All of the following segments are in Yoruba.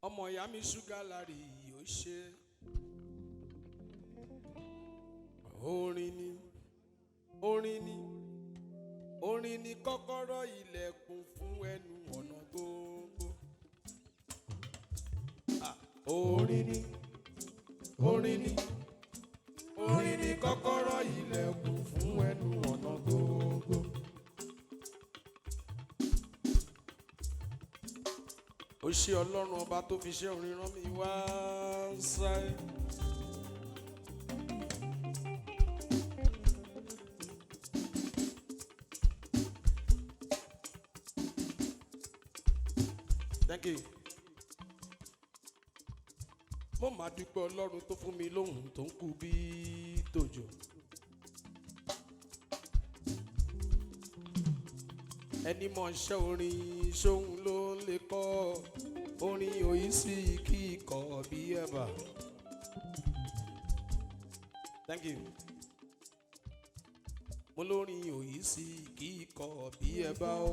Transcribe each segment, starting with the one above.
ọmọ ìyá mi ṣúgà lárí yóò ṣe orin ni orin ni orin ni kọ́kọ́rọ́ ilẹ̀kùn fún ẹnu ọ̀nà gbogbo. Orin ni orin ni orin ni kọ́kọ́rọ́ ilẹ̀kùn fún ẹnu ọ̀nà gbogbo. Ó ṣe Ọlọ́run ọba tó fi ṣe orin rán mi wá sáyé. Thank you. Mo máa dúpẹ́ Ọlọ́run tó fún mi lóhùn tó ń kú bí tòjò. Ẹni mọ̀ ṣẹ́ orin ṣóhun ló lè kọ́ orin òyì sí kíkọ́ bí ẹ̀bà. Thank you. Mo lórin òyì sí kíkọ́ bí ẹ̀bà o.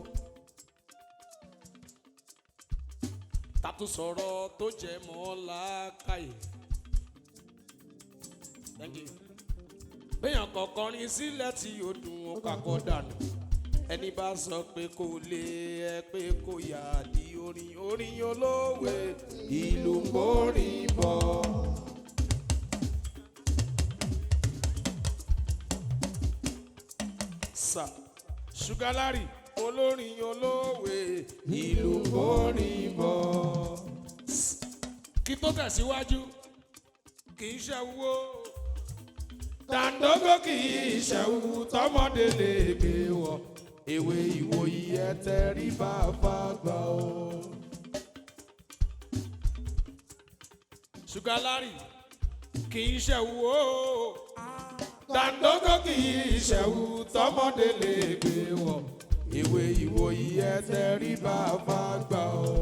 Tatu sọ̀rọ̀ tó jẹ mọ́ làákàyè. Thank you. Béèyàn kọ̀ọ̀kan ní sílẹ̀ tí ó dùn ó kakọ́ dànù. Ẹni bá sọ pé kò lè ẹ pé kò yà di orin orin olówe ìlú mórin bọ̀. Sà ṣúgálárì olórin olówe ìlú mórin bọ̀. Kí tó tẹ̀síwájú kì í ṣe wo dàńdógó kì í ṣe wo tọmọdé lè gbé wọ. Ewé ìwòyí ẹ tẹrí bàbá gbà ó. Ṣúgálárì kì í ṣẹ̀wò dàńdógó kì í ṣẹ̀wò tọmọdé lè gbé wọ̀. Ewé ìwòyí ẹ tẹrí bàbá gbà ó.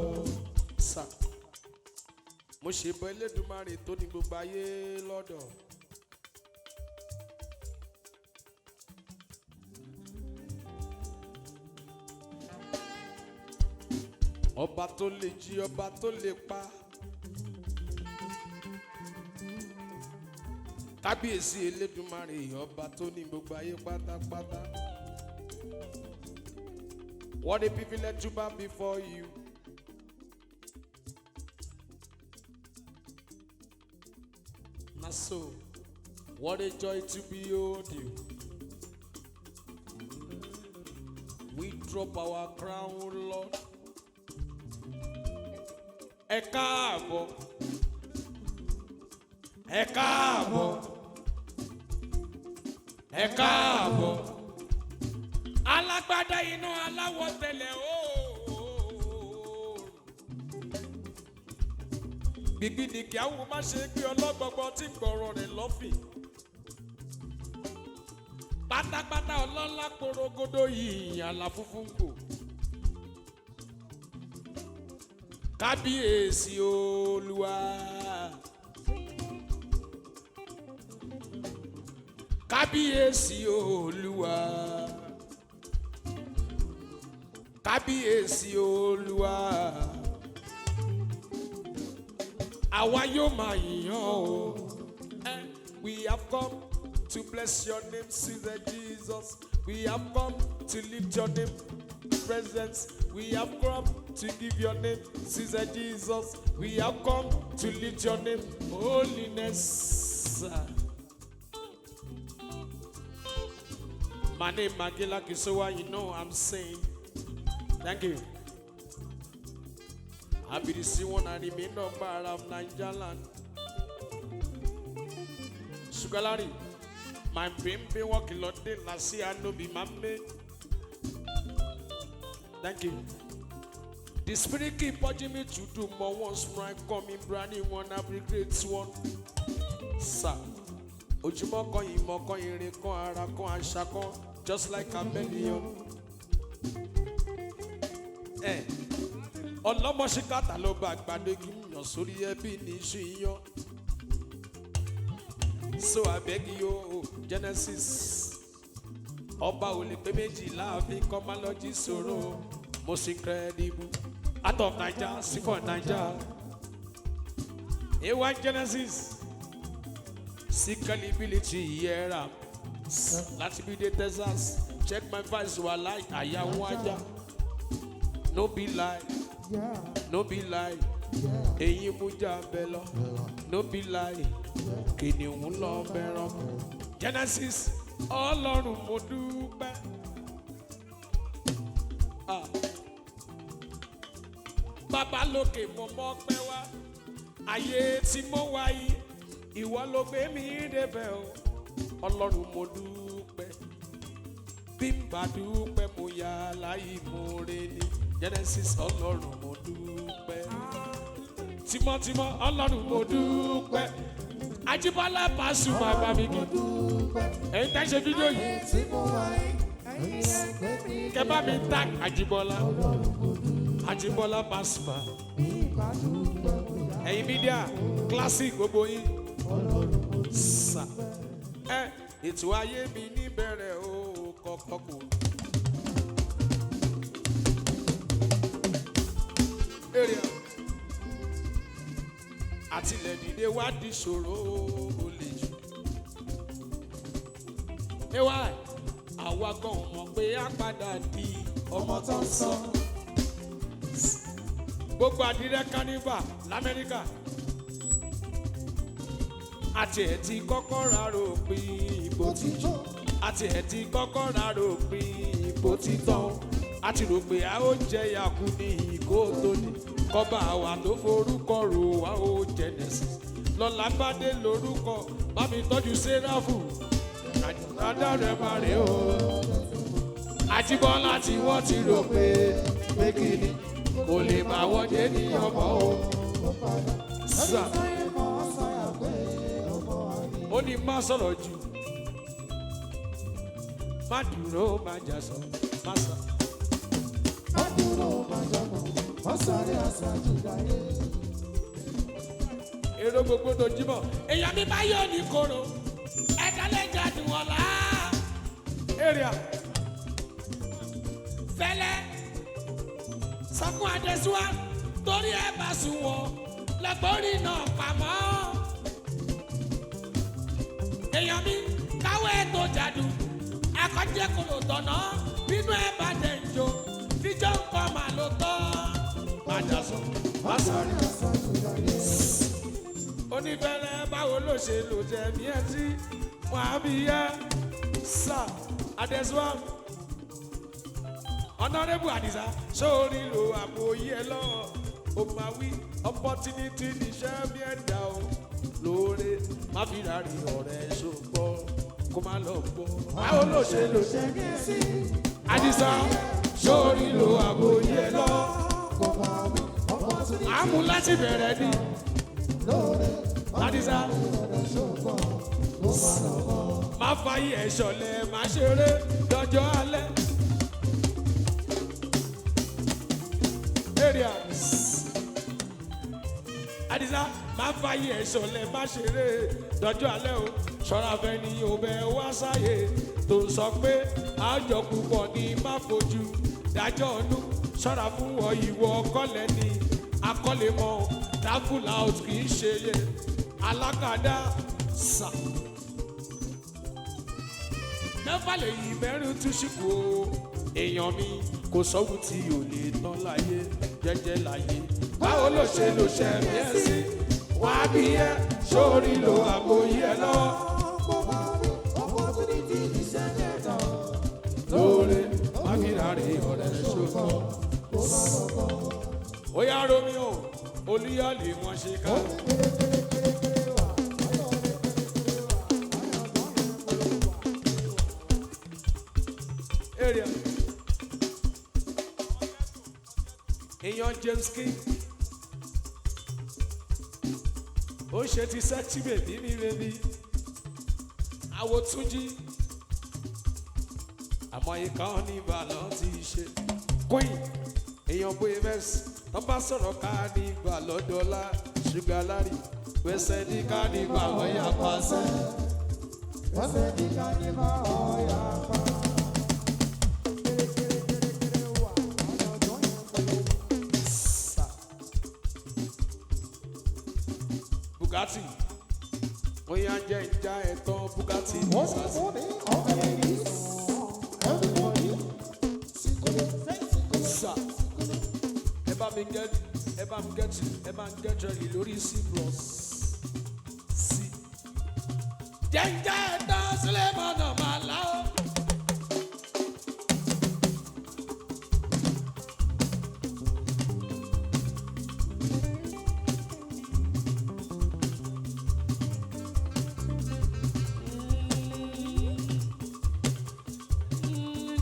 Mo ṣe bọ Elédùmarè tó ní gbogbo ayé lọ́dọ̀. Ọba tó lè jí ọba tó lè pa. Kábíyèsí Elédùmarè ọba tó ní gbogbo ayé pátápátá. What a privilege to bow before you. Na so, what a joy to behold you. We drop our crown, Lord. Ẹ káàbọ̀, ẹ káàbọ̀, ẹ káàbọ̀. Alágbádá iná aláwọ̀ tẹ̀lẹ̀ ooo. Gbìgbìdìkì àwọn má ṣe gbé ọlọ́gbọ̀gbọ̀ tí gbọ̀rọ̀ rẹ̀ lọ́fìn. Pátápátá ọlọ́lá porogodo yìí àlà funfun kò. Kábíyèsí Olúwa. Kábíyèsí Olúwa. Kábíyèsí Olúwa. Àwa yóò máa yìn ọ́ o. We have come to bless your name, Caesar Jesus. We have come to lift your name, presence. We have come to give your name, Caesar Jesus. We have come to lift your name, holiness. My name Magila Kisowa, you know I'm saying. Thank you. I be the C1 and the main number of Naija land. Ṣúgálárì, my baby walking lot de na see I no be my mate. Thank you. The spirit keep urging me to do more once more. I come in brand new one, every great one. Sir, ojúmọ́ kan ìmọ̀ kan ìrìn kan ara kan àṣà kan, just like a chameleon. Ọlọ́mọ ṣíkàtà ló bá àgbàdo igi yàn sórí ẹbí ní iṣu iyán. So I beg you, Genesis. Ọba ò lè pé méjì láàfin kọ́ máa lọ jí sọ̀rọ̀. Most incredible. Out of Naija, see for Naija. A1 Genesis. Scalability era. Láti bí dé Texas. Check my voice wà láì àyàwó ajá. No be lie. No be lie. Èyí mú jà bẹ́ lọ. No be lie. Kìnìún lọ bẹ̀rọ̀. Genesis. Ọlọ́run mo dúpẹ́. Bàbá lókè mo mọ̀ pé wá. Ayé tí mo wá yìí. Ìwọ ló gbé mi débẹ̀ o. Ọlọ́run mo dúpẹ́. Bí n bá dúpẹ́ mo yà láyé mo rè ní. Genesis Ọlọ́run mo dúpẹ́. Tímọ́tímọ́ Ọlọ́run mo dúpẹ́. Ajíbọ́lá Pasuma bá mi kí. Ẹ̀yin tẹ́ ṣe fídíò yìí. Kẹ́ bá mi tag Ajíbọ́lá. Ajíbọ́lá Pasuma. Ẹ̀yin mídíà classic gbogbo yín. Sà. Ètò ayé mi níbẹ̀rẹ̀ o kọ̀kọ́ kò. Àtìlẹ̀ dìde wá di ṣòro ó lè jù. Ewa àwa gan mọ̀ pé á padà di ọmọ tó ń sọ. Gbogbo àdìrẹ kánífà l'Amẹ́ríkà. Àti ẹ̀ ti kọ́kọ́ rárò pín ìbò ti jù. Àti ẹ̀ ti kọ́kọ́ rárò pín ìbò ti tán. Àti rò pé a ó jẹ yàkú ní ìkó tó ní. Kọ́ba àwa tó forúkọ rò wá ó Genesis. Lọ́la bá dé lórúkọ bá mi tọ́jú Séráfù. Àjùmọ̀dá rẹ̀ máa rè o. Àjíbọ́lá tí wọ́n ti rò pé kìíní kò lè bá wọ́n dé ní ọmọ o. Sà. Ó ní má sọ̀rọ̀ jù. Má dúró má jà sọ. Má sọ. Má dúró má jà sọ. Ọ̀sáré àṣàjù dáyé. Èrò gbogbo dojúmọ̀. Èèyàn mi bá yóò ní koro. Ẹ̀dá lè jà dùn ọ̀la. Èrìà. Fẹ́lẹ́. Sọ́kún Adésúwá. Torí ẹ bá sùn wọ̀. Lọ́gbọ́n náà pamọ́. Èèyàn mi káwé tó jàdù. Akọ́jẹ́ kò lò tọ̀nà. Bínú ẹ bá dẹ̀ ń jó. Fíjọ́ ń kọ́ màá ló tọ́. Májàsọ, Masari. Onífẹ́lẹ́ báwo ló ṣe lò jẹ́ ní ẹtí wọn á bí yẹ sá Adésúwá. Honorable Adisa sórí lo àpò yẹ lọ. O máa wí opportunity níṣẹ́ bí ẹ̀dá o. Lóore má fi rárí ọ̀rẹ́ ṣògbọ́ kó má lọ gbọ́. Báwo ló ṣe lò jẹ́ ní ẹtí Adisa sórí lo àpò yẹ lọ. Àmú láti bẹ̀rẹ̀ ni. Adisa. Má fàyè ẹ̀ṣọ̀lẹ̀ má ṣeré lọ́jọ́ alẹ́. Adisa má fàyè ẹ̀ṣọ̀lẹ̀ má ṣeré lọ́jọ́ alẹ́ o. Ṣọ́ra fẹ́ ni o bẹ wá sáyé tó sọ pé àjọ púpọ̀ ni má fojú dájọ́ ọdún. Ṣọ́ra fún ọ ìwọ kọ́lẹ̀ ni akọ́lé mọ́ travel out kì í ṣe yẹ alákàdá sà. Mẹ́fà lè yí mẹ́rin tún ṣìkò èèyàn mi kò sọ́wọ́ tí ò lè tán láyé jẹ́jẹ́ láyé. Báwo ló ṣe lò ṣe mí ẹ̀ sí? Wọ́n á bí ẹ sórí lo àbòyí ẹ lọ. Lóore má fi rárí ọ̀rẹ́ ṣòfò. Ó yá Romeo olúyọ̀lé wọn ṣe ká. Èèyàn James King ó ṣe ti sẹ́tí bèbí mi bèbí àwo Túnjí àmọ́ ìkan ní ìbàlọ́ ti ṣe Queen èèyàn Boye mẹ́sì tó bá sọ̀rọ̀ ká ní ìgbà lọ́dọ́lá ṣúgà lárí wẹ́sẹ̀ ní ká ní ìgbà ọ̀yà pàṣẹ. Wẹ́sẹ̀ ní ká ní ìgbà ọ̀yà pàṣẹ. Bugatti. Oya jẹ́ ìjà ẹ̀tàn Bugatti. Sir, ẹ bá mi get ready lórí C plus. C. Jẹ́ ìjà ẹ̀tàn sílẹ̀ mọ́nà máa lá o.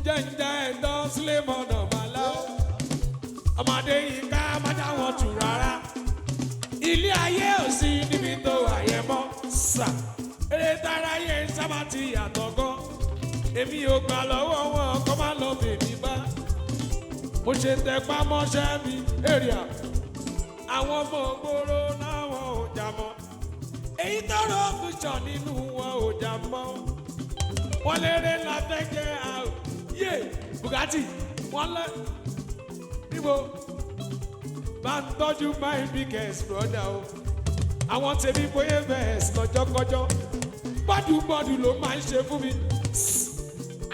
Jẹ́njẹ́ ẹ̀dán sílé mọ̀nà màlá. Ọmọdé yìí ká má dá wọn tù rárá. Ilé ayé ò sí níbi tó àyẹ̀ mọ́. Sà, eré táráyé sábà ti yàtọ̀ gan. Èmi ò gbà lọ́wọ́ wọn kọ́ má lọ bèbí bá. Mo ṣe tẹpá mọ́ṣẹ́ mi èrìà. Àwọn ọmọ ògbóró náà wọn ò jà mọ́. Èyí tọrọ fúnṣọ nínú wọn ò jà mọ́. Wọ́n lérè látẹ́jẹ́ àrùn. Yé Bugatti wọ́n lẹ́ níbo bá ń tọ́jú my biggest brother o. Àwọn tèmi Boye bẹ́ẹ̀ lọ́jọ́kọ́jọ́. Bọ́dù ló máa ń ṣe fún mi.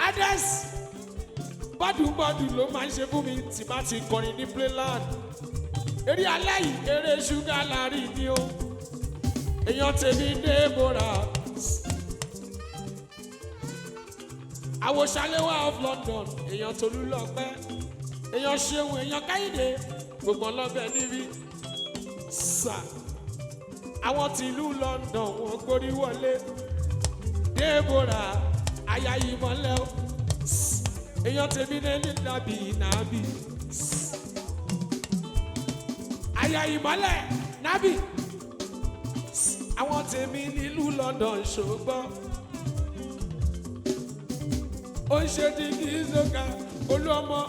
Ades bọ́dù ló máa ń ṣe fún mi tí bá ti kọrin ní playland. Eré alẹ́ yìí eré ṣúgà láàrin ni o. Èèyàn tèmi Deborah. Àwo Ṣaléwá of London, èèyàn Tolú lọ́pẹ́, èèyàn Ṣeun, èèyàn Káyìdé, gbogbo ọlọ́bẹ̀ níbí. Sà, àwọn tìlú London wọ́n gbórí wọlé. Deborah, aya ìmọ̀lẹ́ o. Èèyàn tèmi ní nàbì. Aya ìmọ̀lẹ́ nàbì. Àwọn tèmi nílùú London ṣògbọ́n. Ó ń ṣe dígí ìzọ́ka olú ọmọ.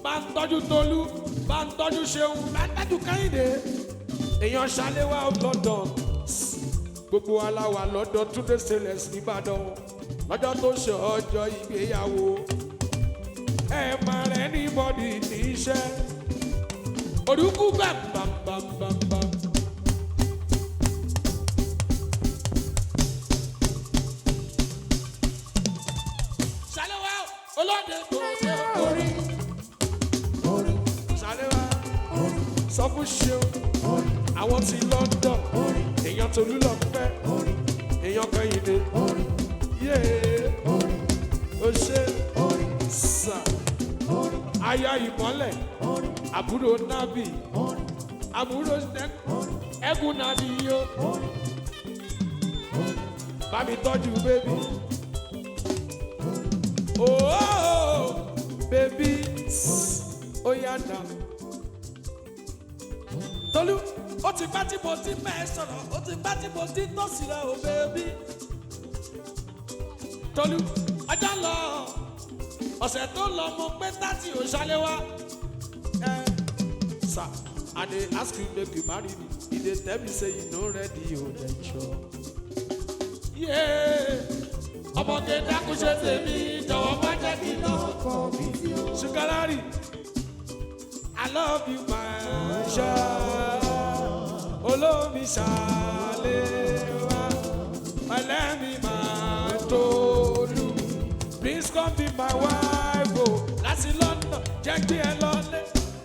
Bá ń tọ́jú Tolú, bá ń tọ́jú Ṣeun, bá ń tọ́jú Káyìdé. Èèyàn Ṣaléwá of London. Gbogbo aláwa lọ́dọ̀ Túndé Stainless nìbàdàn. Lọ́jọ́ tó ṣe ọjọ́ ìgbéyàwó. Ẹ máa rẹ̀ ní bọ́dì ní iṣẹ́. Orúkú bàbàbàbàbà. Olóde tó ṣe orí. Ṣaléwá sọ fún Ṣeun. Àwọn ti London. Èèyàn Tolú lọ́pẹ́. Èèyàn Káyìdé. Yéé o ṣe sà. Aya ìmọ́lẹ̀. Àbúrò Nábì. Àbúrò ẹ̀gún Nábì yó. Bá mi tọ́jú bébí. Oh, baby, oh yeah now. Tolú, ó ti pẹ́ tí mo ti bẹ́ẹ̀ sọ̀rọ̀, ó ti pẹ́ tí mo ti tọ́ sílẹ̀ o baby. Tolú, ọjọ́ lọ, ọ̀sẹ̀ tó lọ mo pé 30 ò Ṣaléwá. Sir, I dey ask you make you marry me. You dey tell me say you no ready, o dey sure. Yeah. Ọmọge dákun ṣe tèmi jọ̀wọ́ má jẹ́ kí lọ kọ́ mi tí ó. Ṣùgárárì, I love you my child. Olómi Ṣaléwá, ẹlẹ́mi máa Tolú. Please come be my wife o. Láti London jẹ́ kí ẹ lọlé.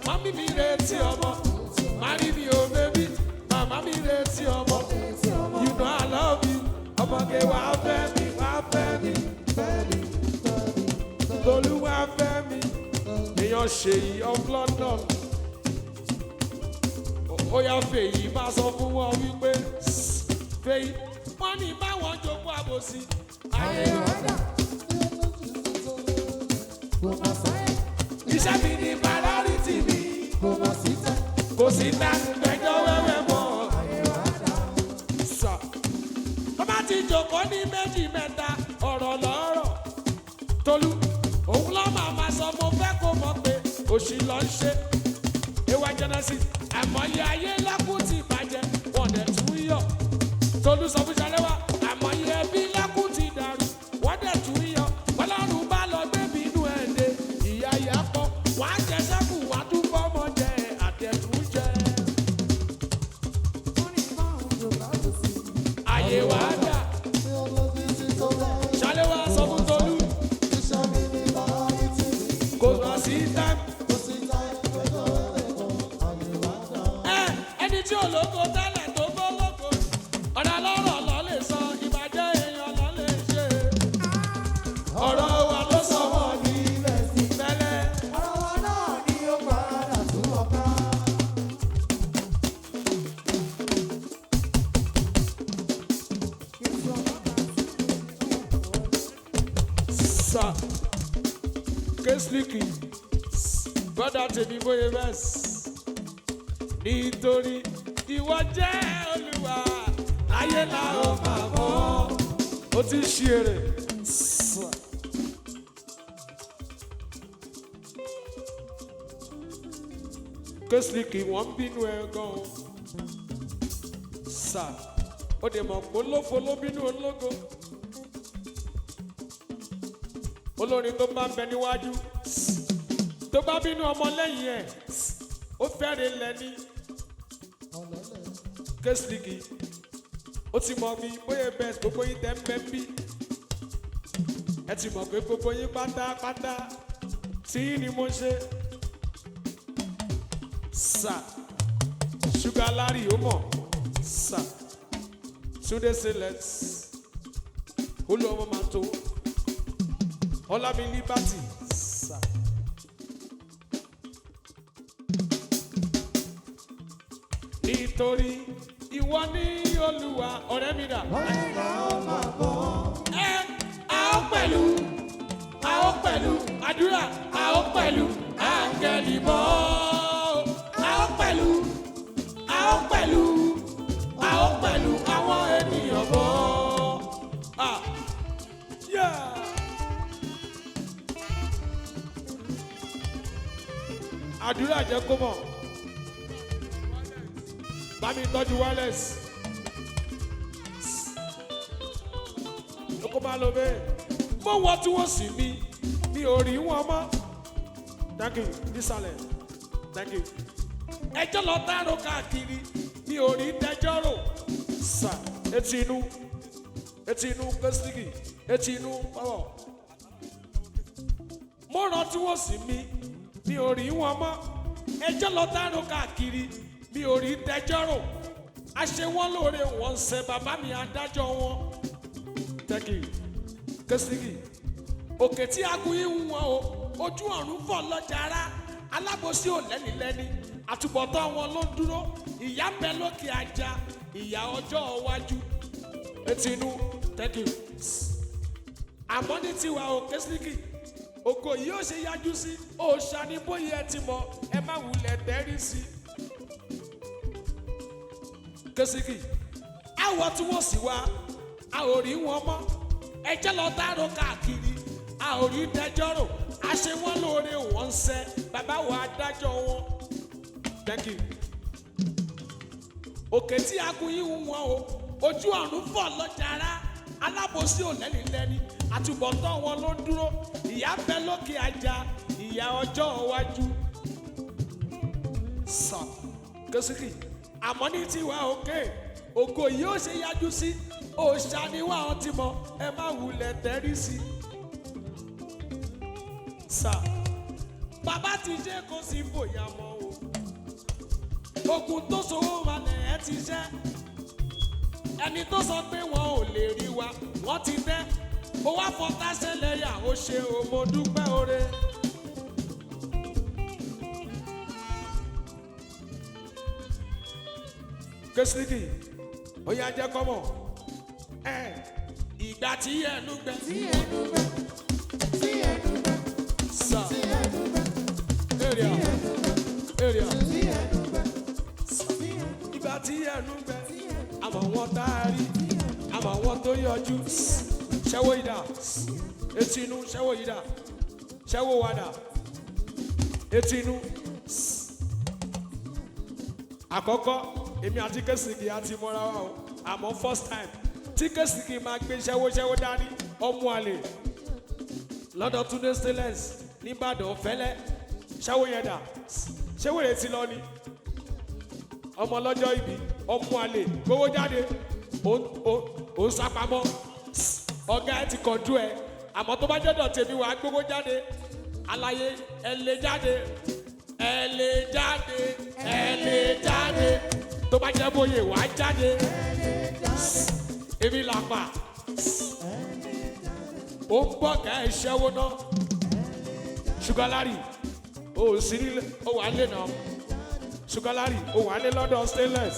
Mọ́mí mi retí ọmọ, marry me o baby. Màmá mi retí ọmọ, you know I love you. Ọmọge wà fẹ́ mi. Tolú wá fẹ́ mi. Èèyàn Ṣèyí of London. Ó yá Fèyí máa sọ fún wọn wípé Fèyí wọ́n ní báwọn jogún àbòsí. Ayé ọ̀dà. Iṣẹ́ mi ní priority mi. Kò sí tánú gbẹjọ́ wẹ́wẹ́ mọ́. Sà. Bàbá ti jòkó ní méjì mẹ́ta ọ̀rọ̀ lọ́rọ̀. Tolú òun lọ́ máa sọ mo fẹ́ kó mọ̀ pé òṣì lọ ń ṣe. Ewa Genesis àmọ̀yé ayé lákùn ti bàjẹ́ wọ́n dẹ̀ tún yọ̀. Tolú sọ fún Ṣaléwá àmọ̀yé ẹbí lákùn ti dàrú wọ́n dẹ̀ tún yọ̀. Ọlọ́run bá lọ débi inú ẹ̀ dé ìyá ìyá pọ̀ wọ́n á jẹ sẹ́kù wọ́n á tún fọ́mọ jẹ àtẹ̀tún jẹ. tí ológo tẹ́lẹ̀ tó gbólógo ọ̀rọ̀ lọ́rọ̀ lọ lè sọ ìbàjẹ́ èèyàn lọ lè ṣe. ọ̀rọ̀ wa ló sọ wọ́n ní tẹ́lẹ̀. ọ̀rọ̀ wa náà ni ó padà tún ọ̀ká. Sà Késlíkì bọ́dà tèmi Boye bẹ́ẹ̀ nítorí ìwọ jẹ́ Olúwa ayé la ó máa mọ̀ ó ti ṣí èrè. Késlíkì wọ́n ń bínú ẹ gan-an sà ó dè mọ̀ pé olófo ló bínú ológo. olórin tó bá ń bẹ níwájú tó bá bínú ọmọ lẹ́yìn ẹ̀ ó fẹ́rẹ̀ lẹ́ni. Késlíkì ó ti mọ̀ mi Boye bẹ́ẹ̀ gbogbo yín tẹ́ ń bẹ́ bí ẹ ti mọ̀ pé gbogbo yín pátápátá tí ni mo ṣe. Sà Sugar Larry ó mọ̀ sà Túndé Select olùwọ́n máa tó. Ọlámi Liberty sà. Nítorí ìwọ ní Olúwa ọ̀rẹ́ mi dà. ayé la ó máa bọ̀. A ó pẹ̀lú àdúrà a ó pẹ̀lú áńgẹ́lì bọ́. A ó pẹ̀lú àwọn ènìyàn bọ́. Àdúrà jẹ́ kó mọ̀ bá mi tọ́jú wireless lóko máa lo bẹ́ẹ̀ mo wọ́n tí wọ́n sì mi ò rí wọn mọ́. Thank you nísàlẹ̀ thank you. ẹjọ́ lọ dárò káàkiri mi ò rí dẹjọ́ rò sà etí inú Késlíkì etí inú pọ̀wọ̀ mo rántí wọ́n sì mi ò rí wọn mọ́. ẹjọ́ lọ dárò káàkiri mi ò rí dẹjọ́ rò àṣẹ wọn lóore wọn ṣe bàbá mi adájọ́ wọn. Thank you Késlíkì òkè tí agun yìí ń wọn o ojú ọ̀run fọ̀ lọ́jàrá alábòsí ò lẹ́nilẹ́ni àtúbọ̀tán wọn ló ń dúró ìyà ń bẹ lókè ajá ìyà ọjọ́ iwájú. etí inú thank you. àmọ́ ní tiwa o Késlíkì ògo yìí ó ṣe yájú sí òòṣà ní Boye ẹ ti mọ ẹ má wulẹ̀ tẹ́rí sí. Késlíkì àwọ̀ tí wọ́n sì wá a ò rí wọn mọ́ ẹjẹ́ lọ dárò káàkiri a ò rí dẹjọ́ rò àṣẹ wọn lóore wọn ń ṣe bàbá wa adájọ́ wọn. Thank you. òkè tí agun yìí ń wọn o ojú ọ̀run fọ̀ lọ́jàrá alábòsí ò lẹ́nilẹ́ni àtúbọ̀tán wọn ló ń dúró ìyà bẹ lókè ajá ìyà ọjọ́ iwájú. sà Késlíkì àmọ́ ní tiwa òkè ògo yìí ó ṣe yájú sí òòṣà ni wà ọ́ ti mọ ẹ má wulẹ̀ tẹ́rí sí. sà bàbá ti ṣe kó sí fòyà mọ́ o ogun tó sowó malẹ̀ ẹ ti ṣẹ́ ẹni tó sọ pé wọn ò lè rí wa wọ́n ti tẹ́ ó wá fọta ṣẹlẹ̀ yà ó ṣe o mo dúpẹ́ oore. Késlíkì ó yá jẹ́ kọ́mọ̀ ìgbà tí ẹnu gbẹ. Sà area ìgbà tí ẹnu gbẹ àmọ́ wọn tá a rí àmọ́ wọn tó yọjú ṣẹ́wó ìdá etí inú ṣẹ́wó ìdá ṣẹ́wó wàdà etí inú. àkọ́kọ́ èmi àti Késlíkì àti mọ́ra wa o àmọ́ first time tí Késlíkì máa gbé ṣẹ́wó dání ọmú àlè lọ́dọ̀ Túndé Stainless nìbàdàn fẹ́lẹ́ ṣẹ́wó yẹn dà ṣẹ́wó rẹ̀ ti lọ ni ọmọ lọ́jọ́ ìbí ọmú àlè gbowó jáde ó ń sápamọ́ ọ̀gá ẹ ti kọ̀jú ẹ àmọ́ tó bá jẹ́dọ̀ tèmi wàá gbowó jáde àlàyé ẹ lè jáde tó bá jẹ́ Boye wá jáde. Èmi làpà. Ó ń bọ̀ ká ẹ ṣẹ́wó náà. Ṣùgálárì, ó sì nílé, ó wà lé náà. Ṣùgálárì, ó wà lé lọ́dọ̀ stainless.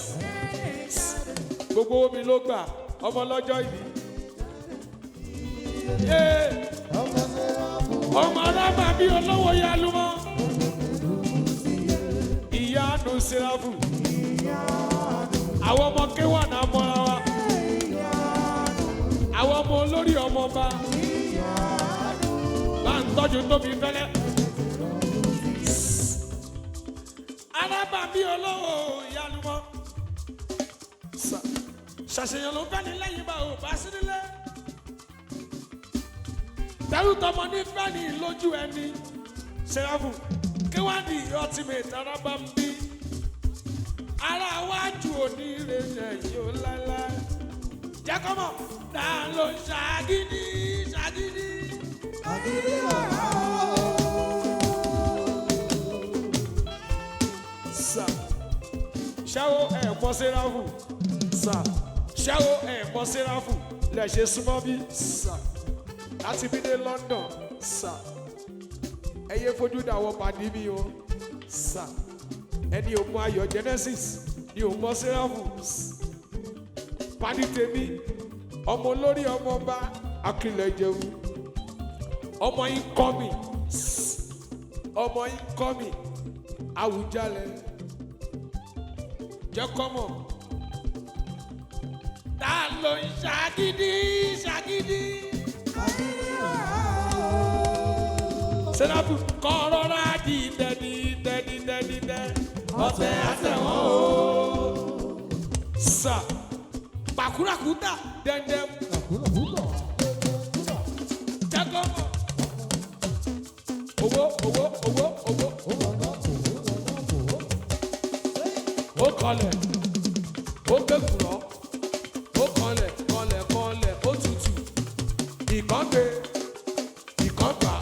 Gbogbo omi ló gbà, ọmọ lọ́jọ́ ìbí. Ọmọ alábà bí olówó Yálùmọ́. Ìyanu Sẹ́ráfù. Àwọn ọmọ kéwà náà mọ́ra wa. Àwọn ọmọ olórí ọmọ bá. Bá ń tọ́jú tóbi fẹ́lẹ́. Alábà bí olówó Yálùmọ́. Ṣàṣeyàn ló fẹ́ ní lẹ́yìn bá ò bá sí nílé. Tẹ́rù tọmọ ní fẹ́ ní lójú ẹni. Sẹ́ráfù kéwàdí ultimate arábà ń bí. Ara wájú oníire lẹ́yìn ó láíláí. Jẹ́ kọ́mọ̀ ta ló ṣàgídí ṣàgídí. Agídí ọ̀rọ̀. Sà ṣáwó ẹ̀ mọ́ Sẹ́ráfù. Sà ṣáwó ẹ̀ mọ́ Sẹ́ráfù lẹ̀ ṣe súnmọ́ bí. Sà láti bí dé London. Sà ẹ yé fojú dàwọ̀ pàdé mi o. Sà ẹni ò mọ ayọ̀ Genesis ni ò mọ Sẹ́ráfù. Pàdé tèmi ọmọ olórí ọmọ bá akílẹ̀ jẹun. Ọmọ yín kọ́ mi. Ọmọ yín kọ́ mi. Àwùjalẹ̀ jẹ́ kọ́mọ̀. Ta ló ń ṣàgídí ṣàgídí. Sẹ́ráfù kọ́ rọra dídẹ́ ọ̀tẹ̀ àtẹ̀wọ̀n o. Sà pàkúràkúta dẹ́ndẹ́m. Jẹ́kọ̀ owó. Ó kọlẹ̀, ó gbẹ̀kùrọ̀, ó kọlẹ̀, ó tutù. Ìkọ́gbé, ìkọ́gbà.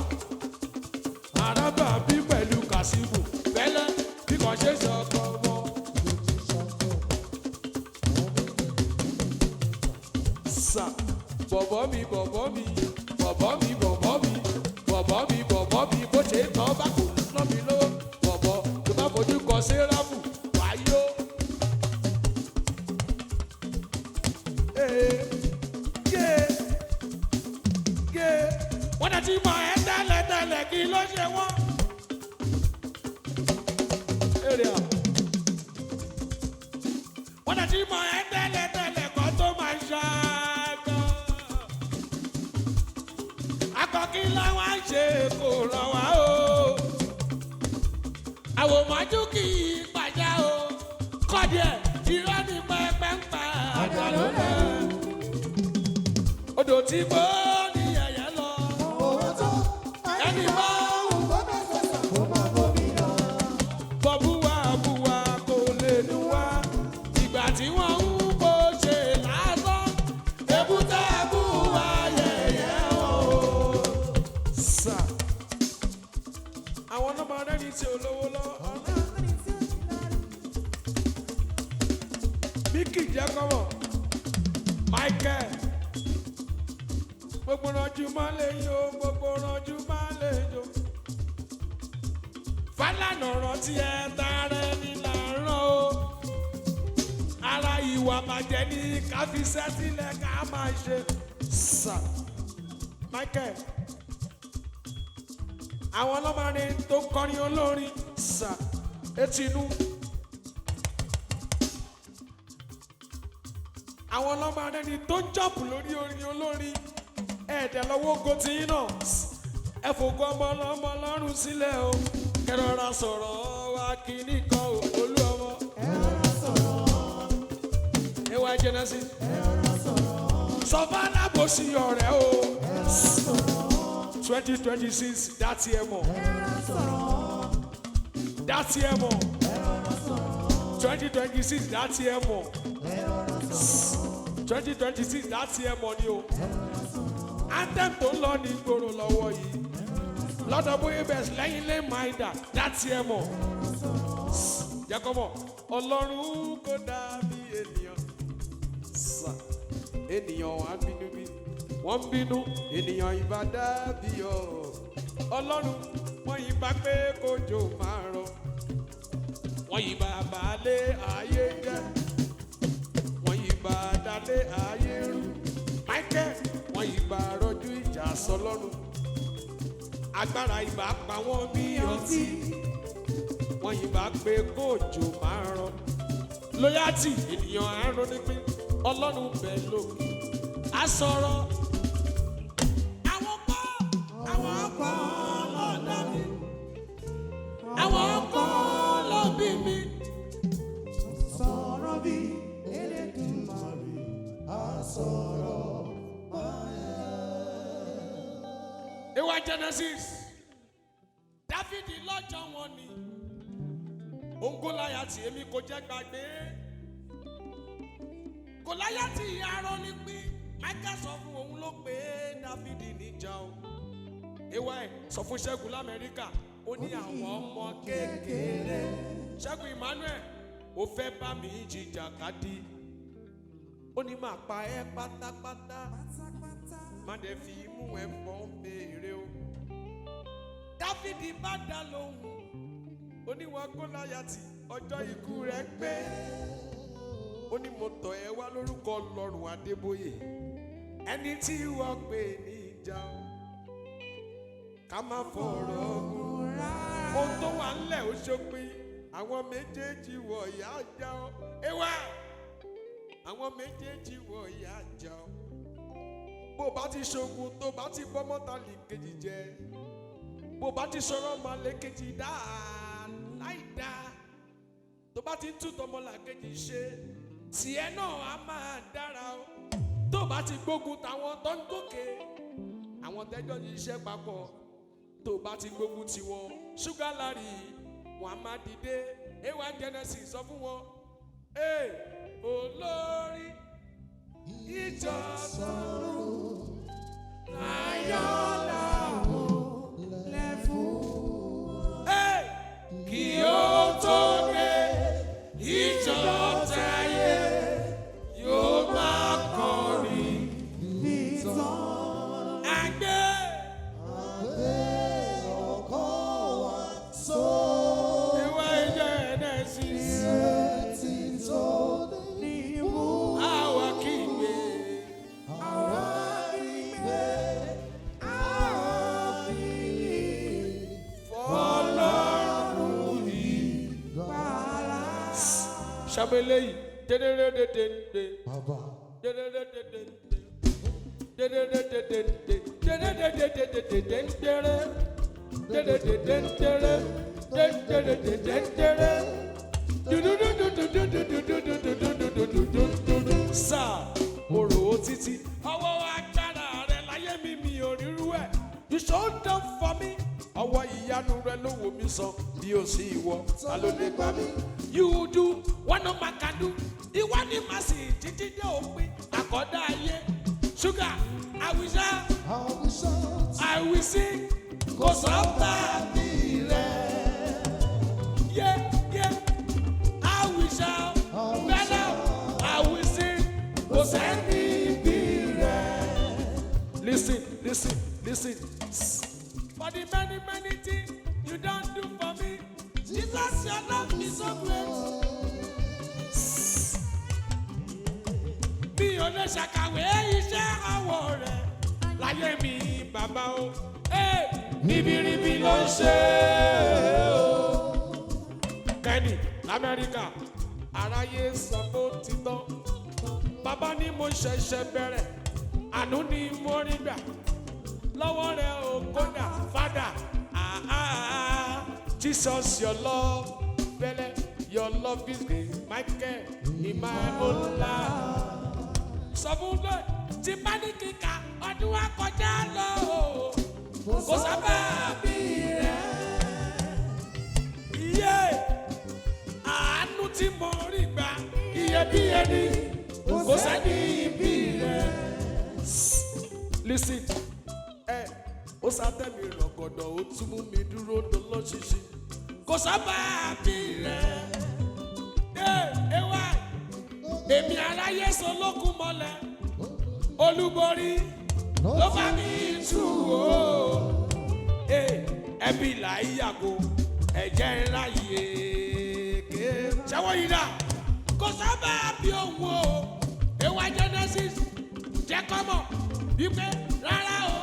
Arábà bí pẹ̀lú Kàsímù fẹ́lẹ́ bí kò ṣe ṣọkọ wọn. Sà bọ̀bọ̀ mi bó ṣe kọ́ bá kò ná mi lówó. Bọ̀bọ̀ tó bá fojú kọ Sẹ́ráfù wáyó. Wọ́n ti mọ̀ ẹ́ tẹ́lẹ̀ kí ló ṣe wọ́n. Wọ́n ti mọ̀ ẹ́ tẹ́lẹ̀ kọ́ tó máa ṣàgọ́. Akọ́kí láwọn ṣe kò rọ̀ wá o. Àwòmọ́jú kì í pàjá o. Kọ́dí ẹ̀ irọ́ ní pẹ́pẹ́ ń pa àjà lónìí. Odò tí gbó ní yẹ̀yẹ́ lọ. Ẹni bá bọ̀búwa kò lè nu wá. Ìgbà tí wọ́n ń bó ṣe lásán. Èbúté búwa yẹ̀yẹ́ o. Sà àwọn ọlọ́mọ rẹ́ni tí olówó lọ. Bíkì jẹ́ kọ́wọ̀. Michael gbogbo rànjú máa lè yó. Fálànà rántí ẹ tààrẹ ní làárọ̀ o. Ara ìwà bàjẹ́ ní ká fi sẹ́sílẹ̀ ká máa ṣe. Sà Michael àwọn ọlọ́mọrin tó kọrin olórin. Sà Etinú àwọn ọlọ́mọrin tó jọ́pù lórí orin olórin. Ẹ̀ẹ́dẹ̀ lọ́wọ́ ogo tí yín náà. Ẹ fògo ọmọ ọlọ́mọ lọ́rùn sílẹ̀ o. Kẹrọra sọ̀rọ̀ wa kìíní kan ò olú ọmọ. Ẹ̀rọ sọ̀rọ̀. Ewa Genesis. Ẹ̀rọ sọ̀rọ̀. Sọfánà bó sí ọ̀rẹ́ o. Ẹ̀rọ sọ̀rọ̀. 2026 dátì ẹ̀ mọ̀. Ẹ̀rọ sọ̀rọ̀. Dátì ẹ̀ mọ̀. Ẹ̀rọ sọ̀rọ̀. 2026 dátì ẹ̀ mọ̀. Ẹ̀rọ sọ̀rọ̀. 2026 dátì ẹ̀ mọ̀ ni o. Anthem tó ń lọ ní ìgboro lọ́wọ́ yìí. Lọ́dọ̀ Boye best lẹ́yìn lé Naija dátì ẹ̀ mọ̀. Jẹ́ kọ́ mọ̀ Ọlọ́run kò dàbí ènìyàn. Sà ènìyàn á bínú bí. Wọ́n bínú ènìyàn ìbá dàbí ọ̀. Ọlọ́run wọ́n yìí bá pé kójò máa rọ̀. Wọ́n yìí bá balẹ̀ ayé jẹ́. Wọ́n yìí bá dalẹ̀ ayé rú. Michael wọ́n yìí bá rọ́jú ìjà sọlọ́run. Agbára ìbá pa wọ́n bí ọtí. Wọ́n yìí bá pé kójò máa rọ̀. Lóyàtì ènìyàn àárọ̀ ní pín. Ọlọ́run bẹ̀ lókè. A sọ̀rọ̀. Àwọn kan ló dá mi. Àwọn kan ló bí mi. Sọ̀rọ̀ bí Elédùmarè á sọ̀rọ̀ báyẹn. Ìwà Genesis. Dáfídì lọ́jọ́ wọn ni. Òun Gòláyátì èmi kò jẹ́ gbàgbé. Gòláyátì arọ ní pín. Michael sọ fún òun ló pé Dáfídì níjà o. Ìwà ẹ̀ sọ fún Ṣẹ́gun l'Amẹ́ríkà. Ó ní àwọn ọmọ kékeré. Ṣẹ́gun Emmanuel ó fẹ́ bá mi jìjà kadì. Ó ní máa pa ẹ́ pátápátá. Má dẹ̀ fi imú ẹ̀ bọ́ béèrè o. Dáfídì bá dá lóhùn. Ó ní wọ́n Gòláyátì ọjọ́ ikú rẹ̀ pé. Ó ní mo tọ̀ ẹ́ wá lórúkọ Ọlọ́run Adébóyè. Ẹni tí wọ́n pè ní ìjà o. Ká má fọ̀rọ̀ gùn rárá. Ohun tó wà ńlẹ̀ ó ṣópin. Àwọn méjèèjì wọ̀ ìyá jà ọ́. Ewa! Àwọn méjèèjì wọ̀ ìyá jà ọ́. Bó bá ti ṣogun tó bá ti bọ́ mọ́tàlì kejì jẹ. Bó bá ti sọ̀rọ̀ máa lé kejì dáa láì dáa. Tó bá ti ń tútọ̀ mọ́là kejì ṣe. Tiẹ̀ náà á máa dára o. Tó bá ti gbógun táwọn tó ń gòkè. Àwọn tẹ́jọ́ yìí iṣẹ́ papọ̀. Tó bá ti gbógun tiwọn. Ṣúgà lárí wọn a máa dìde. Ewa Genesis sọ fún wọn. Olórí ìjọ sọ̀rọ̀. Ayọ̀ làwọn lẹ́fún. Kí ó tó dé ìjọ táyé yóò máa kọrin ìtàn. Àgbẹ̀ ọkọ̀ wa sọ. Ìwà Genesis. Ìrètí tó ní mú. Àwa kì í gbé. Àwa ìgbé àbíyí Fọlọ́run ìgbàlà. Ṣàbẹ̀lẹ̀ yìí. Dédédédédédé. Bàbá. Dédédédédédé. Dédédédédé. Dédédédédé. Dédédédédé. Dédédédédé. Sá orò títí. Ọwọ́ agbára rẹ̀ láyé mi ò rírú ẹ̀. You showed up for me. Ọwọ́ ìyanu rẹ̀ ló wò mí sàn. Bí o sì wọ, ta ló lè gbà mí? You do what no man can do. Ìwọ ni màá sì títí dé òpin. Àkọ́dá ayé. Sugar, I will shout. I will sing. Kò sọ́ba bí rẹ̀. Yeah, yeah. I will shout. Bẹ́lẹ̀, I will sing. Kò sẹ́ni bí rẹ̀. Listen, listen, listen. For the many, many things you don't do for me. Jesus, your love is so great. Mi ò lè ṣàkàwé iṣẹ́ ọwọ́ rẹ̀ láyé mi bàbá o. Ribiribi ló ń ṣe o. Kẹ́ni l'Amẹ́ríkà, aráyé sọ pé ó ti tán. Bàbá ní mo ṣẹ̀ṣẹ̀ bẹ̀rẹ̀, àánú ni mo rí gbà. Lọ́wọ́ rẹ̀ ò kódà fádà. Jesus, your love, bẹ́lẹ̀, your love is great. Michael, in my own life. Sọ fún pé tí bá ní kíkà ọdún wa kọjá lọ o. Kò sábà bí rẹ̀. Iye àánú tí mo rí gbà iyebíye ni. Kò sẹ́ni bí rẹ̀. Listen, ó sátẹ́mi rọ̀gọ̀dọ̀ ó tún mú mi dúró lọ́lọ́ ṣíṣe. Kò sábà bí rẹ̀. Ewa èmi aráyé solókun mọ́lẹ̀ olúborí ló bá mi tú o ẹbí làíyàgò ẹ̀jẹ̀ ńlá yìí ké ṣẹ́wọ́ yìí dà kò sábà bí òun o ewa Genesis jẹ́ kọ́mọ̀ wípé rárá o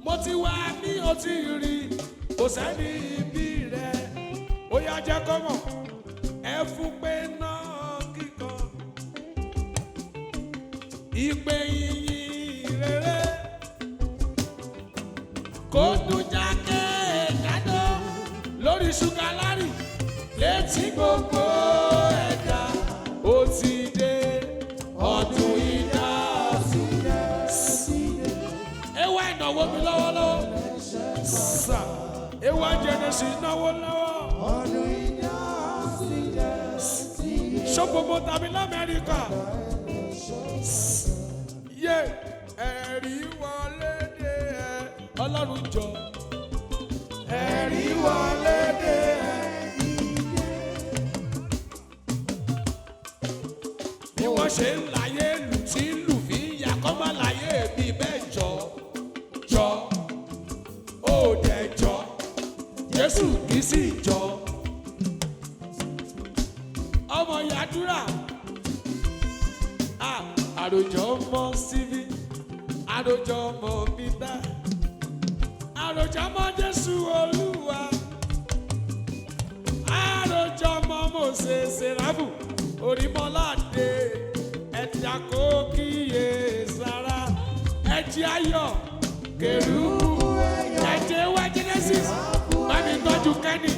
mo ti wá ní o ti rí kò sẹ́ni bí rẹ̀ ó yá jẹ́ kọ́mọ̀ ẹ fún pé náà kíkan ìpè yìnyín rere kò dùn jákè jádó lórí ṣúgà lárì létí gbogbo ẹ̀dá ó ti dé ọdún ìdá ewa ìnáwó mi lọ́wọ́lọ́wọ́ sà ewa Genesis náwó lọ́wọ́ ọdún ìdá ṣọ́gbogbo tàbí l'Amẹ́ríkà yé ẹ̀rí wọlé dé ẹ Ọlọ́run jọ ẹ̀rí wọlé dé ẹ. Bí wọ́n ṣe ń láyé lù tí lù fi ń yà kọ́ máa láyé mi bẹ́ẹ̀ jọ ó dẹ̀ jọ Jésù kì í sì jọ ọmọ yàdúrà àròjọ ọmọ síbí àròjọ ọmọ bíbá àròjọ ọmọ Jésù Olúwa àròjọ ọmọ Mósè Séráfù Orímọládé ẹ̀dá kò kíyè sára ẹ̀jẹ̀ ayọ̀ kèrúbù ẹ̀jẹ̀ wá Genesis bá mi tọ́jú kẹ́nì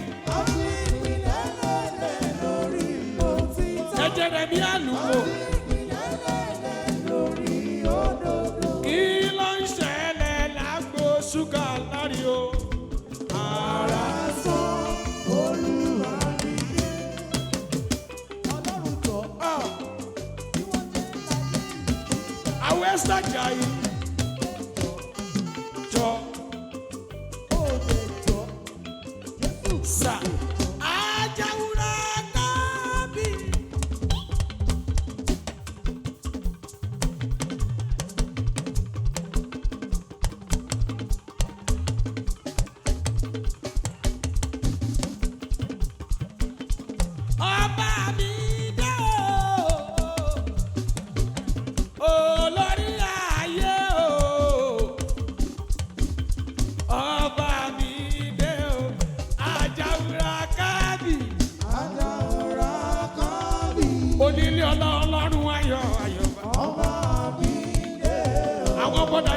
ẹ̀jẹ̀ rẹ̀ bí àlùkò. Kí ló ń ṣẹlẹ̀ lágbo ṣúgà lárí o? Ara sọ Olúwa mi dé. Ọlọ́run jọ. Àwọn ẹ̀sà Jàyí jọ. Òde jọ. Sà. Ajáwúrà kábì.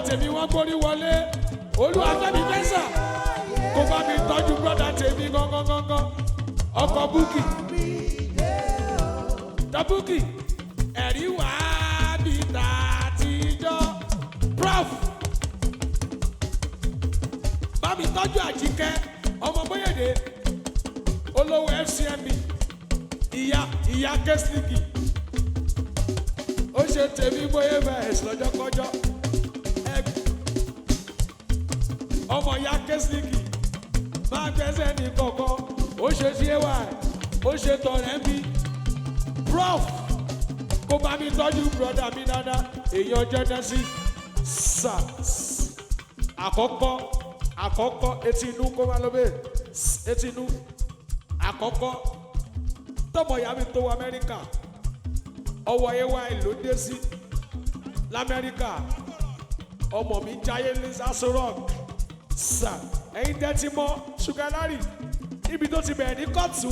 Tèmi wọ́n gbórí wọlé Olúwa fẹ́mi fẹ́sà kó bá mi tọ́jú brọ́dà tèmi gángan ọkọ̀ búkì tọ́búkì ẹ̀rí wá bí tàtijọ́ prof bá mi tọ́jú Àjíkẹ́ ọmọ Bóyèdé olówó FCMB ìyá kẹ́sìlìkì ó ṣe tèmi bóyá bẹ́ẹ̀ lọ́jọ́ kọjọ́. Ọmọ ya kẹ́sìkì máa gbẹ́sẹ̀ ní kọ̀ọ̀kan ó ṣe sí ẹwà ó ṣe tọ̀rẹ́ bí prof kó bá mi tọ́jú brọ́dà mi dáadáa èèyàn Genesis sà àkọ́kọ́ etí inú kó máa lọ bẹ́ẹ̀ etí inú àkọ́kọ́ tọmọ ya mi tó Amẹ́ríkà ọwọ́ ẹwà ló dé sí l'Amẹ́ríkà ọmọ mi jáyé ní Aso Rock sà ẹ̀yin tẹ́tí mọ́ ṣúgà lárì níbi tó ti bẹ̀rẹ̀ ní kóòtù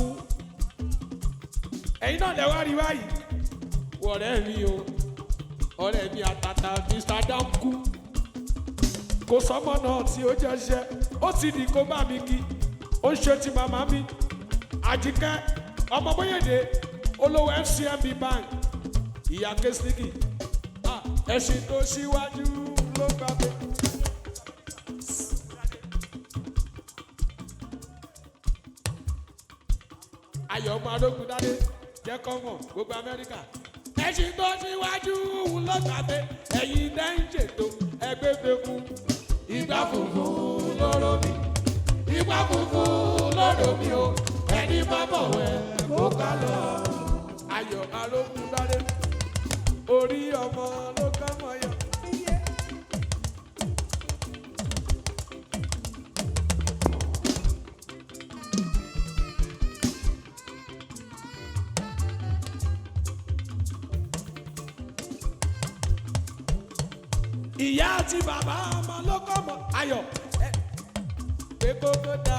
ẹ̀yin náà lẹ́wọ́ rí báyìí wọ̀rẹ́ mi o ọ̀rẹ́ mi àtàtà Mr. Damku kò sọ́mọ náà tí ó jẹ́ ṣẹ́ ó ti di kó bá mi kí ó ń ṣe ti màmá mi Àjíkẹ́ ọmọ Bóyèdé olówó FCMB bank ìyá kẹ́sìkì ẹ̀sìn tó ṣíwájú ló gbàgbé. Ayọ̀ ọmọ arógun dáadé jẹ́ kọ́mọ̀ gbogbo Amẹ́ríkà. Ẹ̀sìn tó ṣíwájú òun ló gbàgbé ẹ̀yin dẹ́ńjẹ̀ tó ẹgbẹ́ fẹ́kún. Ìgbà funfun lóró mi, ìgbà funfun lóró mi o, ẹni má bọ̀ wẹ̀ kó ká lọ. Ayọ̀ arógun dáadé orí ọmọ ló ká mọ́ yọ. Ìyá àti bàbá ọmọ ló kọ́ mọ́ ayọ̀. Pé kókó da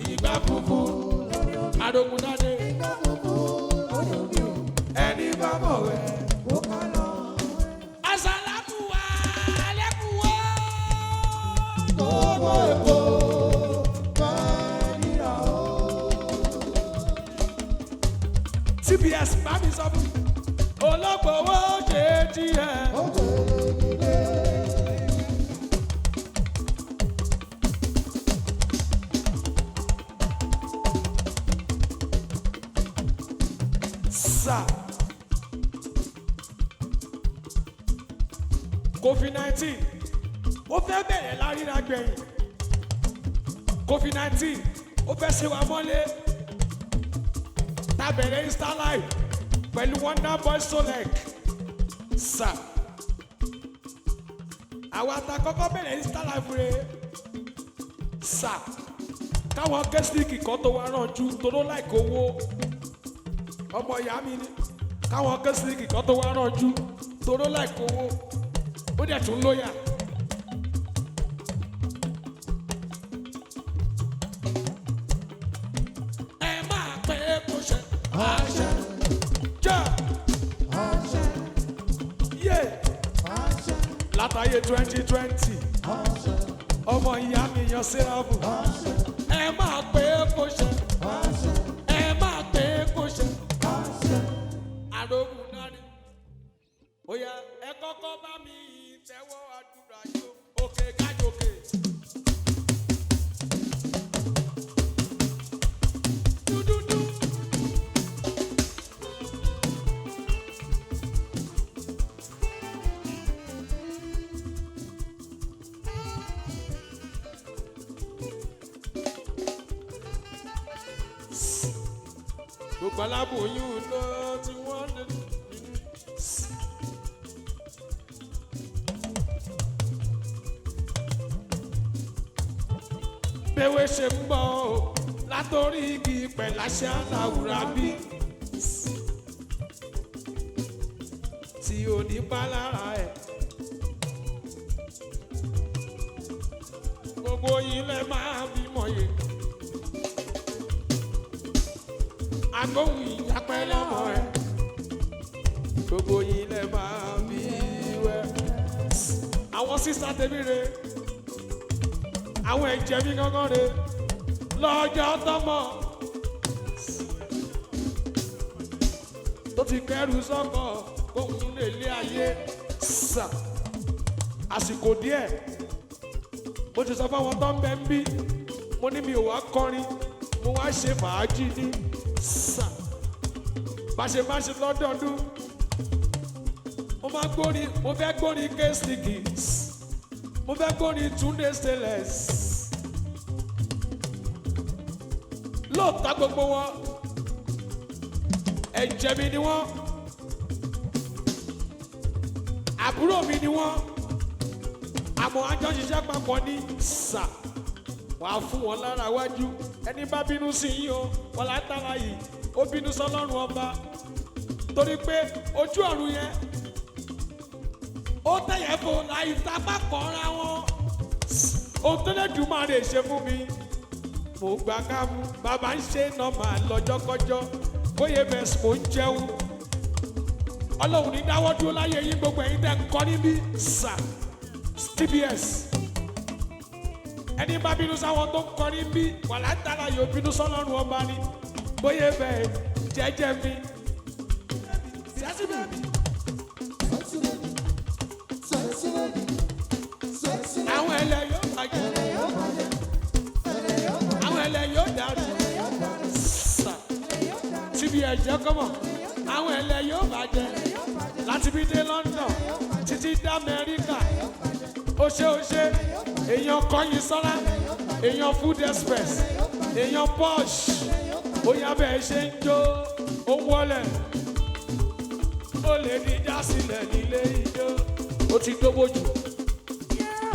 ìgbà fúnfún adogun dáadé. Ẹni bá mọ̀ wẹ̀ kó ká lọ. Àsàlámù aláìkùm wá. Gbogbo èkó bá yíra o. CBS bá mi sọ fún mi. Olóògbòwò ṣe tiẹ̀. COVID-19 ó fẹ́ bẹ̀rẹ̀ láríra gbẹ̀yìn. COVID-19 ó fẹ́ ṣe wá mọ́lé. Ta bẹ̀rẹ̀ Insta live pẹ̀lú Wonder Boy Solek. Sà àwọn atakọ́kọ́ bẹ̀rẹ̀ Insta live rẹ̀. Sà káwọn kẹ́sìkì kan tó wá rànjú toró láìkó owó. Ọmọ ìyá mi ni káwọn kẹ́sìkì kan tó wá rànjú toró láìkó owó. Ó dẹ̀ tún lóyà. Ẹ máa pé kó ṣe. Àṣẹ. Jẹ́. Àṣẹ. Yé. Àṣẹ. Látàyè 2020. Àṣẹ. Ọmọ ìyá mi yan Sẹ́ráfù. Àṣẹ. Ẹ máa pé kó ṣe. Àṣẹ. Ẹ máa pé kó ṣe. Àṣẹ. Àdógún náà ni. Ó yá ẹ kọ́kọ́ bá mi tẹ́wọ́ àdúrà yóò òkè gájòkè. Dúdúdú. Gbogbo aláboyún lọ tí wọ́n lè. Bẹ́wé ṣe ń bọ̀ ọ́ látòrí igi pẹ̀láṣẹ́ aláwùrá bí tí ò ní bá lára ẹ̀. Gbogbo yìí lẹ máa bímọ yẹ. Agbóhùn ìyapẹ́ lọ́mọ ẹ̀. Gbogbo yìí lẹ máa bí wẹ́. Àwọn sísá tèmi rè. Àwọn ẹ̀jẹ̀ mi gángan rè lọ́jọ́ tọ́mọ tó ti kẹ́rù sọ́kọ̀ kóhun lè lé ayé sà. Àsìkò díẹ̀ mo ti sọ fáwọn tó ń bẹ ń bí mo ní mi ò wá kọrin mo wá ṣe fàájì ní sà. Báṣe lọ́dọọdún mo máa gbórin mo fẹ́ gbórin kéésìkì mo fẹ́ gbórin Túndé Stainless. Lóòótọ́ gbogbo wọn ẹ̀jẹ̀ mi ni wọ́n àbúrò mi ni wọ́n àmọ́ àjọ ṣiṣẹ́ papọ̀ ní sà. Wàá fún wọn lára wájú ẹni bá bínú sí yín o wọn látara yìí ó bínú sọ́lọ́run ọba torí pé ojú ọ̀run yẹn ó tẹ̀yẹ̀ fò láì tapá kọ́ra wọn. Ohun tó lè dùn máa lè ṣe fún mi mo gbà ká mú bàbá ń ṣe nọ́mà lọ́jọ́kọ́jọ́ bóyá bẹ́ẹ̀ mo ń jẹun. Ọlọ́run ní dáwọ́ dúró láyé yín gbogbo ẹ̀yin tẹ́ ń kọ́ níbí sà. TBS ẹni bá bínú sáwọn tó ń kọ́ níbí wà látara yóò bínú sọ́lọ́run ọba ni bóyá bẹ́ẹ̀ jẹ́jẹ́ mi. Àwọn ẹlẹ́ yóò bàjẹ́. Àwọn ẹlẹ́ yóò dàrú. TBS jẹ́ kọ́mọ̀. Àwọn ẹlẹ́ yóò bàjẹ́. Láti bí dé London títí dé Amẹ́ríkà. Ó ṣe èèyàn kọ́yin sọ́lá èèyàn Food Express èèyàn Posh ó yá bẹ́ẹ̀ ṣe ń jó ó wọlé ó ó lè dìjà sílẹ̀ nílé ijó ó ti dógbò jù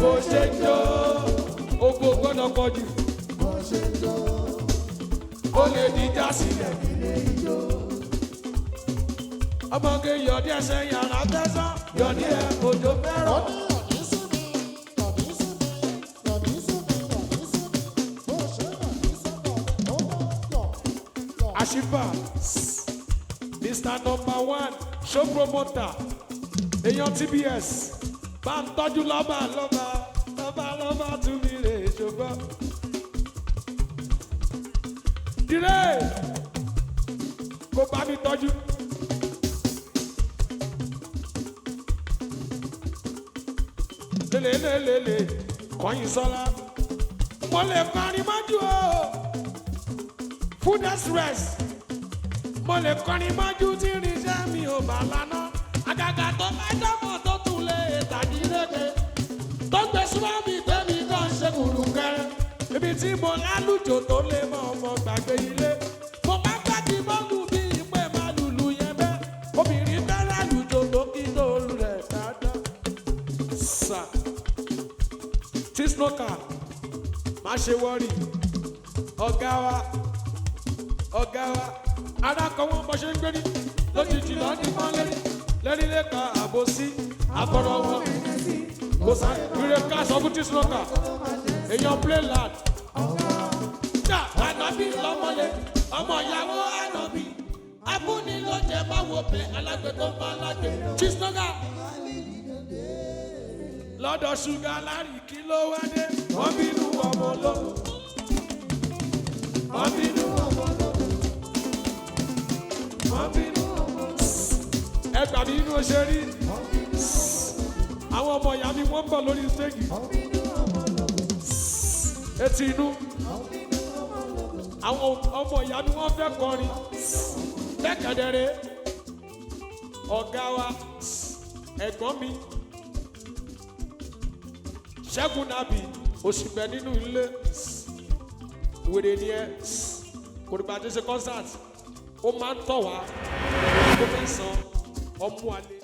bó ṣe jó ogbó gbọ́dọ̀ pọ̀ jù ó lè dìjà sílẹ̀ nílé ijó ọmọge yọ̀dí ẹsẹ̀ yàrá tẹ́sán yọ̀dí ẹ̀ òjò fẹ́ràn. Ashifa, Mr. Number 1, show promoter, èèyàn TBS, bá ń tọ́jú lọ́ba tún mi lè ṣùgbọ́n. Dire, kó bá mi tọ́jú. Lélelélele, kọ́yìn sọ́lá, mo lè kọrin mọ́jú o. Fooders rest. Mo lè kọrin mọ́jú tí irinṣẹ́ mi ò bá lánà. Àgàgà tó bá jọ́mọ̀ tó tún lè tàbí léke. Tó gbé súnmọ́ mi tẹ́mi kan ṣe kùrùkẹrẹ. Ibi tí mo lálùjò tó lè mọ ọmọ gbàgbé ilé. Mo máa gbá kí bọ́ọ̀lù bí ìpè máa lùlù yẹn bẹ́. Obìnrin bẹ́ lálùjò tó kí tó lù rẹ̀ dáadáa. Sà tí snooker má ṣe wọ́rì. Ọ̀gá wa adákọ̀ wọn bọ́ ṣe ń gbérí lójijì lọ́dí mọ́ lérí lẹ́ka àbòsí àbọ̀rọ̀ wọn kò sá ire ká sọ fún tí sinọ́kà èèyàn play lad dá ànábì lọ́mọlé ọmọ ìyàwó ànábì abúni ló jẹ báwo pé alágbètò bá lágbè tí sinọ́kà lọ́dọ̀ ṣúgà lárí kí ló wá dé wọ́n bínú ọmọ lọ́wọ́ wọ́n bínú ọmọ lọ́wọ́. Ẹgbà mi inú ṣe rí àwọn ọmọ ìyá mi wọ́n ń bọ̀ lórí stéèjì etí inú àwọn ọmọ ìyá mi wọ́n fẹ́ kọrin lẹ́kẹ̀dẹ̀rẹ̀ ọ̀gá wa ẹ̀gbọ́n mi Ṣẹ́gun Nàbì òṣìpẹ̀ nínú ilé wèrè ni ẹ kò ní bá ti ṣe concert ó máa ń tọ̀ wá ó fẹ́ san ọmú alẹ́.